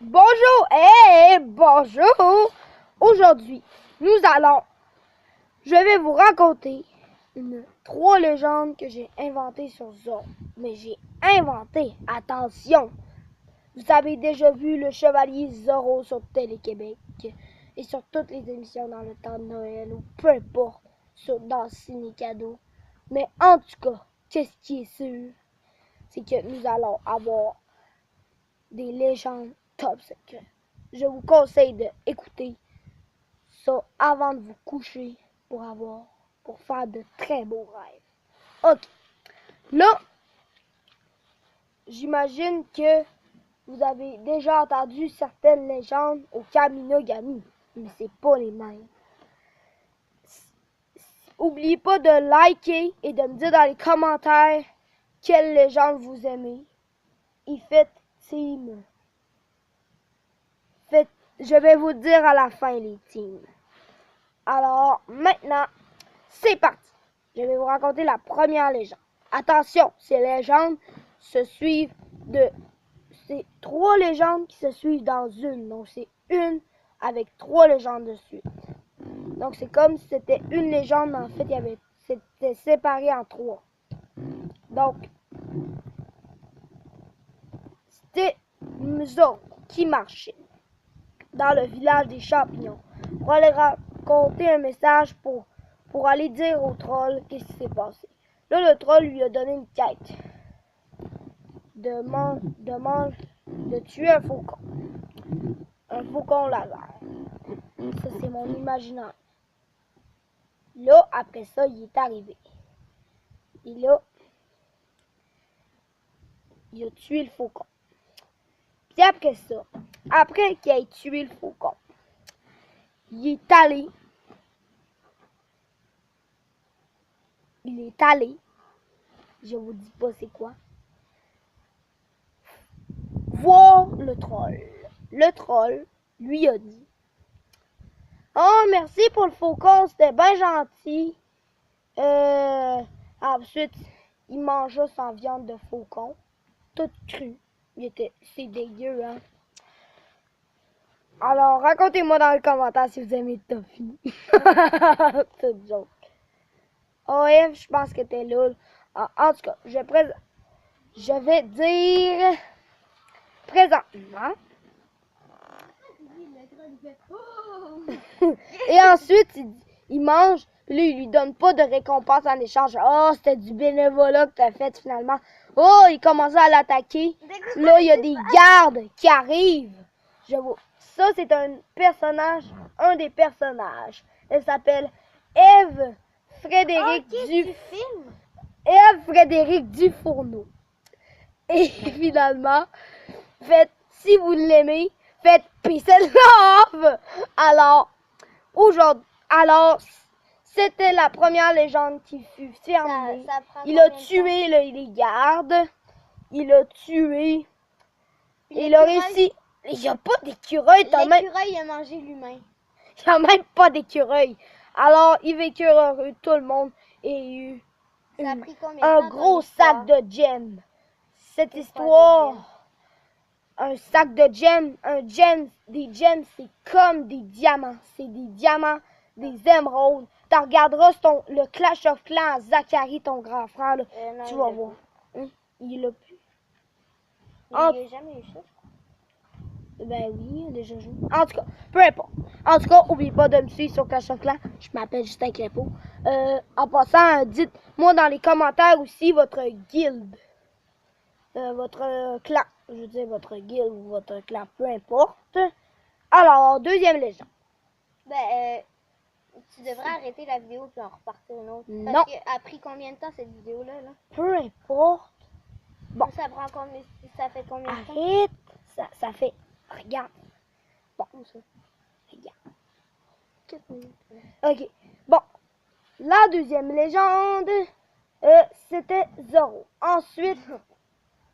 Bonjour bonjour. Aujourd'hui, je vais vous raconter trois légendes que j'ai inventées sur Zorro. Mais j'ai inventé, attention, vous avez déjà vu le chevalier Zorro sur Télé-Québec et sur toutes les émissions dans le temps de Noël ou peu importe, dans Ciné Cadeau. Mais en tout cas, qu'est-ce qui est sûr, c'est que nous allons avoir des légendes top secrets. Je vous conseille d'écouter ça avant de vous coucher pour faire de très beaux rêves. Ok. Là, j'imagine que vous avez déjà entendu certaines légendes au Kaminogami, mais c'est pas les mêmes. N'oubliez pas de liker et de me dire dans les commentaires quelle légende vous aimez. Et faites team. Je vais vous dire à la fin les teams. Alors, maintenant, c'est parti. Je vais vous raconter la première légende. Attention, ces légendes se suivent c'est trois légendes qui se suivent dans une. Donc, c'est une avec trois légendes de suite. Donc, c'est comme si c'était une légende, mais en fait, c'était séparé en trois. Donc, c'était Zorro qui marchait dans le village des champignons pour aller raconter un message pour aller dire au troll qu'est-ce qui s'est passé. Là, le troll lui a donné une quête. Demande de tuer un faucon. Un faucon laser. Ça, c'est mon imaginaire. Là, après ça, il est arrivé. Et là, il a tué le faucon. Puis après ça, après qu'il ait tué le faucon, il est allé, je vous dis pas c'est quoi, voir le troll. Le troll lui a dit: oh, merci pour le faucon, c'était bien gentil. Ensuite, il mangea sa viande de faucon, toute crue. C'est dégueu, hein? Alors, racontez-moi dans les commentaires si vous aimez Toffee. Toute joke. Oh, Eve, je pense que t'es là. En tout cas, je vais dire présentement. Et ensuite, il mange, puis là, il lui donne pas de récompense en échange. Oh, c'était du bénévolat que t'as fait finalement. Oh, il commence à l'attaquer. Là, il y a des gardes qui arrivent. Ça, c'est un des personnages. Elle s'appelle Eve Frédéric Eve Frédéric Dufourneau. Et finalement, si vous l'aimez, faites peace and love. Alors, c'était la première légende qui fut fermée. Il a tué les gardes. Il a tué. Il a réussi. Il n'y a pas d'écureuil. L'écureuil a mangé l'humain. Il n'y a même pas d'écureuil. Alors, il vécurent heureux, tout le monde, et eu un gros sac de gemmes. Cette histoire, un sac de gemmes, des gemmes, c'est comme des diamants. C'est des diamants, des émeraudes. Tu regarderas le Clash of Clans à Zachary, ton grand frère, là, non, tu vas voir. Hein? Il l'a plus. Il n'a jamais eu ça. Ben oui, il a déjà joué. En tout cas, peu importe. En tout cas, n'oubliez pas de me suivre sur Clash of Clans. Je m'appelle Justin Crépeau. En passant, dites-moi dans les commentaires aussi votre guilde. Votre clan. Je veux dire votre guilde ou votre clan, peu importe. Alors, deuxième légende. Ben, tu devrais arrêter la vidéo puis en repartir une autre. Non. Parce qu'elle a pris combien de temps cette vidéo-là? Là? Peu importe. Bon. Ça fait combien de temps? Arrête. Ça fait... Regarde. Bon, ça. Regarde. 4 minutes. Ok. Bon. La deuxième légende, c'était Zorro. Ensuite...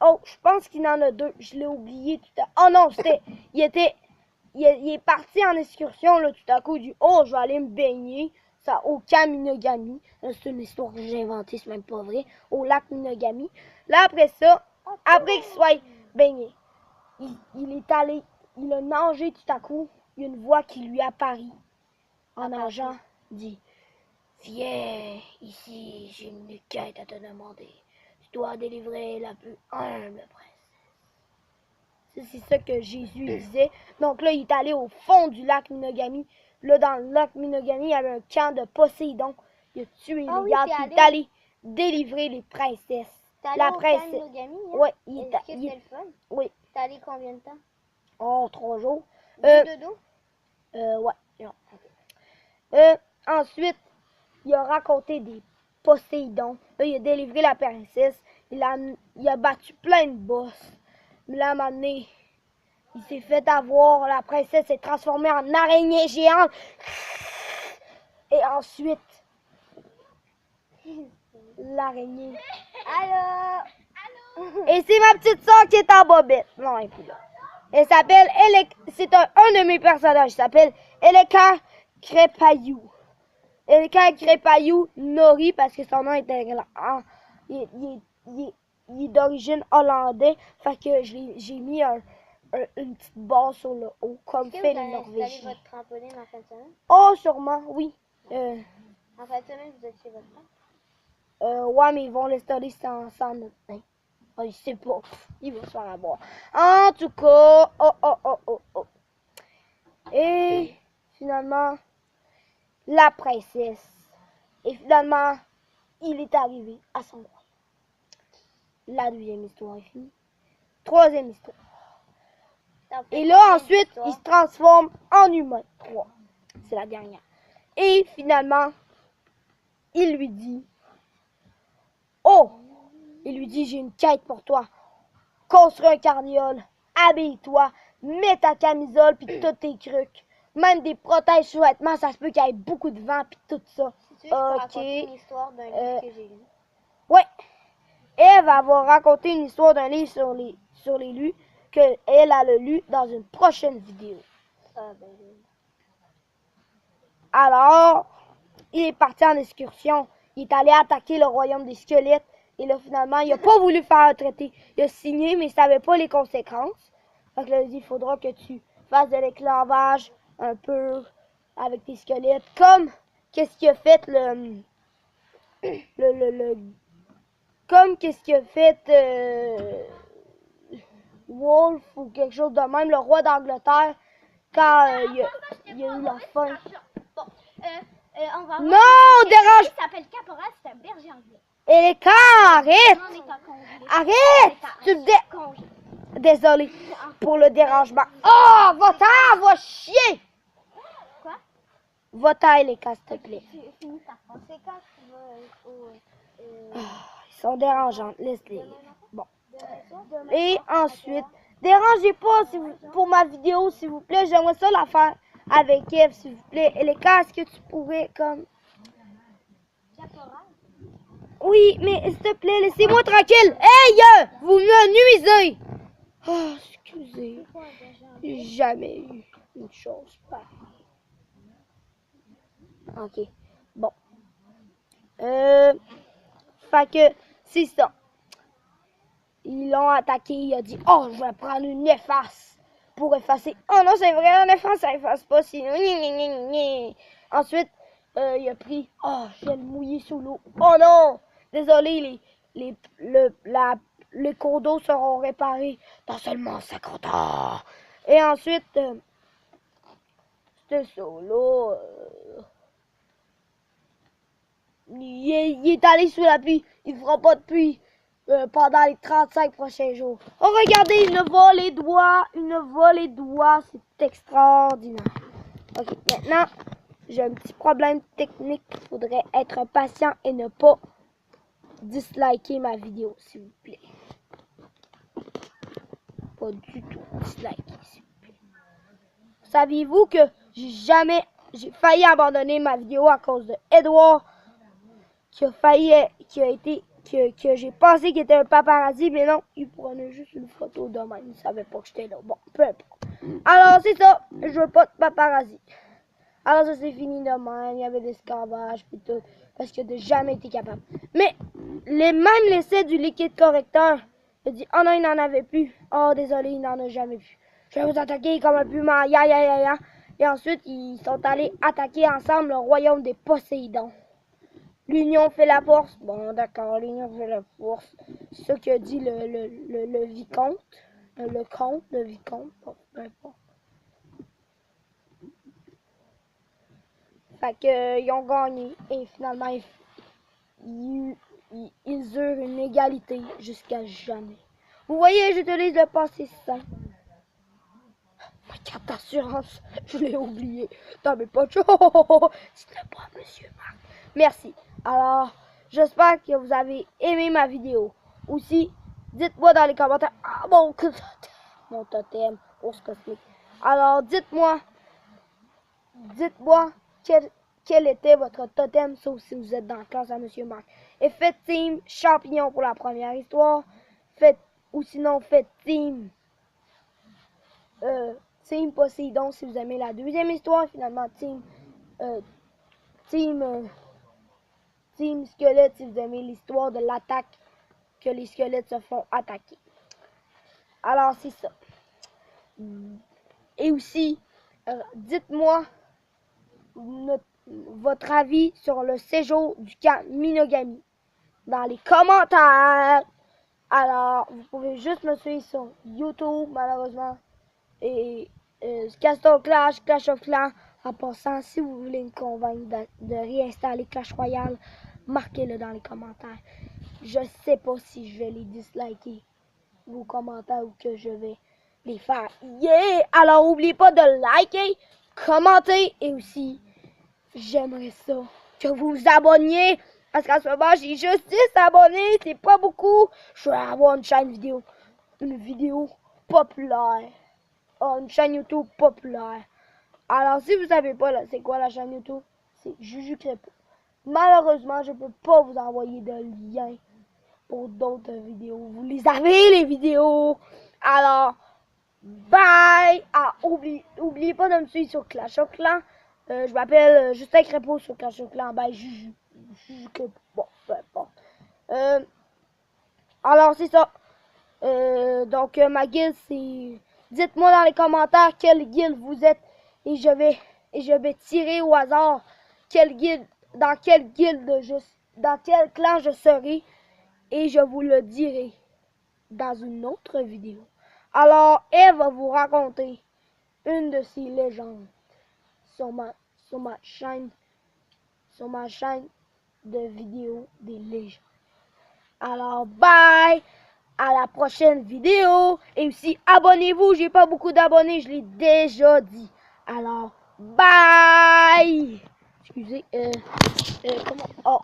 Oh, je pense qu'il en a deux. Je l'ai oublié tout à l'heure. Oh non, il est parti en excursion, là, tout à coup. Il dit: oh, je vais aller me baigner. Ça, au Kaminogami. C'est une histoire que j'ai inventée, c'est même pas vrai. Au lac Minogami. Là, après ça, après qu'il soit baigné, il est allé il a nagé tout à coup. Il y a une voix qui lui apparaît en nageant. Dit, viens ici, j'ai une quête à te demander. Tu dois délivrer la plus humble princesse. C'est ça que Jésus disait. Donc là, il est allé au fond du lac Minogami. Là, dans le lac Minogami, il y avait un camp de Poséidon. Il a tué les gardes, puis il est allé délivrer les princesses. La princesse. Minogami, hein? Oui, Est-ce que c'était le fun? Oui. T'es allé combien de temps? Oh, 3 jours. De dos? Ouais. Non. Ensuite, il a raconté des Poséidon. Là, il a délivré la princesse. Il a battu plein de boss. Mais là, à un moment donné, il s'est fait avoir. La princesse s'est transformée en araignée géante. Et ensuite, l'araignée. Allô? Et c'est ma petite soeur qui est en bobette. Non, elle est plus là. Elle s'appelle c'est un de mes personnages. Il s'appelle Eleka Crépayou. Eleka Crépayou Nori parce que son nom est il est d'origine hollandais. Fait que j'ai mis une petite barre sur le haut comme fait les Norvégiens. Est-ce que vous allez votre trampoline en fin de semaine? Oh, sûrement, oui. En fin de semaine, vous êtes chez votre frère? Ouais, mais ils vont l'installer sans notre pain. Oh, il sait pas. Il va se faire avoir. En tout cas, oh. Et finalement, la princesse. Et finalement, il est arrivé à son roi. La deuxième histoire est finie. Troisième histoire. Et là, ensuite, il se transforme en humain. 3. C'est la dernière. Et finalement, il lui dit, oh! Il lui dit, j'ai une quête pour toi. Construis un carniole, habille-toi, mets ta camisole puis tous tes trucs. Même des protèges sous-vêtements, ça se peut qu'il y ait beaucoup de vent puis tout ça. Si tu veux, je peux raconter une histoire d'un livre que j'ai lu. Ouais. Eve va raconter une histoire d'un livre sur les lus qu'elle a lu dans une prochaine vidéo. Alors, il est parti en excursion. Il est allé attaquer le royaume des squelettes. Et là, finalement, il n'a pas voulu faire un traité. Il a signé, mais il ne savait pas les conséquences. Fait que là, il dit, il faudra que tu fasses de l'esclavage un peu avec tes squelettes. Comme, qu'est-ce qu'il a fait comme, qu'est-ce qu'il a fait Wolf ou quelque chose de même, le roi d'Angleterre, quand il y a eu la faim. Bon, on va non, dérange! Il s'appelle Caporal, c'est un berger anglais. Et les cas, arrête! On est en congé. Arrête! Tu me Congé. Désolé pour le dérangement. Oh, va-t'en, va chier! Quoi? Va-t'en, les cas, s'il te plaît. Finis ta phrase. C'est quand tu vas au... Ils sont dérangeants, laisse-les. Bon. Et ensuite, dérangez pas pour ma vidéo, s'il vous plaît. J'aimerais ça la faire avec Eve, s'il vous plaît. Et les cas, est-ce que tu pourrais, comme... Caporal? Oui, mais s'il te plaît, laissez-moi tranquille. Hey, vous me nuisez. Oh, excusez. J'ai jamais eu une chose pareille. Ok, bon. Fait que, c'est ça. Ils l'ont attaqué, il a dit, oh, je vais prendre une efface pour effacer. Oh non, c'est vrai, un efface, ça efface pas, sinon... Ensuite, il a pris, oh, je vais le mouiller sous l'eau. Oh non, désolé, les cours d'eau seront réparés dans seulement 50 ans. Et ensuite, c'était ça, là... Il est allé sous la pluie. Il ne fera pas de pluie pendant les 35 prochains jours. Oh, regardez, une volée de doigts. C'est extraordinaire. Ok, maintenant, j'ai un petit problème technique. Il faudrait être patient et ne pas disliker ma vidéo, s'il vous plaît. Pas du tout disliker, s'il vous plaît. Saviez-vous que j'ai failli abandonner ma vidéo à cause de Edouard que j'ai pensé qu'il était un paparazzi, mais non, il prenait juste une photo de même, il savait pas que j'étais là. Bon, peu importe. Alors, c'est ça, je veux pas de paparazzi. Alors, ça c'est fini de même, il y avait des escavages et tout, parce qu'il n'a jamais été capable. Mais, même l'essai du liquide correcteur, il a dit, oh non, il n'en avait plus. Oh, désolé, il n'en a jamais plus. Je vais vous attaquer comme un puma, ya ya ya ya. Et ensuite, ils sont allés attaquer ensemble le royaume des Poséidons. L'union fait la force. Bon, d'accord, l'union fait la force. C'est ce que dit le vicomte. Le vicomte, bon, peu importe. Fait que, ils ont gagné et finalement, ils eurent une égalité jusqu'à jamais. Vous voyez, j'utilise le passé simple. Ma carte d'assurance, je l'ai oubliée dans mes poches. S'il te plaît, monsieur Marc. Merci. Alors, j'espère que vous avez aimé ma vidéo. Aussi, dites-moi dans les commentaires. Ah, mon totem, ours cosmique. Alors, dites-moi quel était votre totem, sauf si vous êtes dans la classe à monsieur Marc. Et faites team champignon pour la première histoire. Ou sinon, faites team Poséidon si vous aimez la deuxième histoire. Finalement, team squelette si vous aimez l'histoire de l'attaque que les squelettes se font attaquer. Alors, c'est ça. Et aussi, dites-moi votre avis sur le séjour du camp Minogami dans les commentaires. Alors, vous pouvez juste me suivre sur YouTube, malheureusement. Et Castle Clash of Clans. En passant, si vous voulez me convaincre de réinstaller Clash Royale, marquez-le dans les commentaires. Je sais pas si je vais les disliker, vos commentaires, ou que je vais les faire. Yeah! Alors, n'oubliez pas de liker, commenter, et aussi, j'aimerais ça que vous vous abonniez. Parce qu'en ce moment, j'ai juste 10 abonnés, c'est pas beaucoup. Je vais avoir une chaîne vidéo. Une vidéo populaire. Oh, une chaîne YouTube populaire. Alors, si vous savez pas, c'est quoi la chaîne YouTube? C'est Juju Crépeau. Malheureusement, je peux pas vous envoyer de lien pour d'autres vidéos. Vous les avez, les vidéos. Alors, bye. Ah, oubliez pas de me suivre sur Clash of Clans. Je m'appelle Justin Crépeau sur Clash of Clans. Ben, Juju Crépeau. Bon, peu importe. Alors, c'est ça. Donc, ma guilde, c'est... Dites-moi dans les commentaires quelle guilde vous êtes et je vais tirer au hasard dans quel clan je serai et je vous le dirai dans une autre vidéo. Alors, elle va vous raconter une de ces légendes sur ma chaîne de vidéos des légendes. Alors, bye! À la prochaine vidéo. Et aussi, abonnez-vous. J'ai pas beaucoup d'abonnés, je l'ai déjà dit. Alors, bye! Excusez, comment... Oh.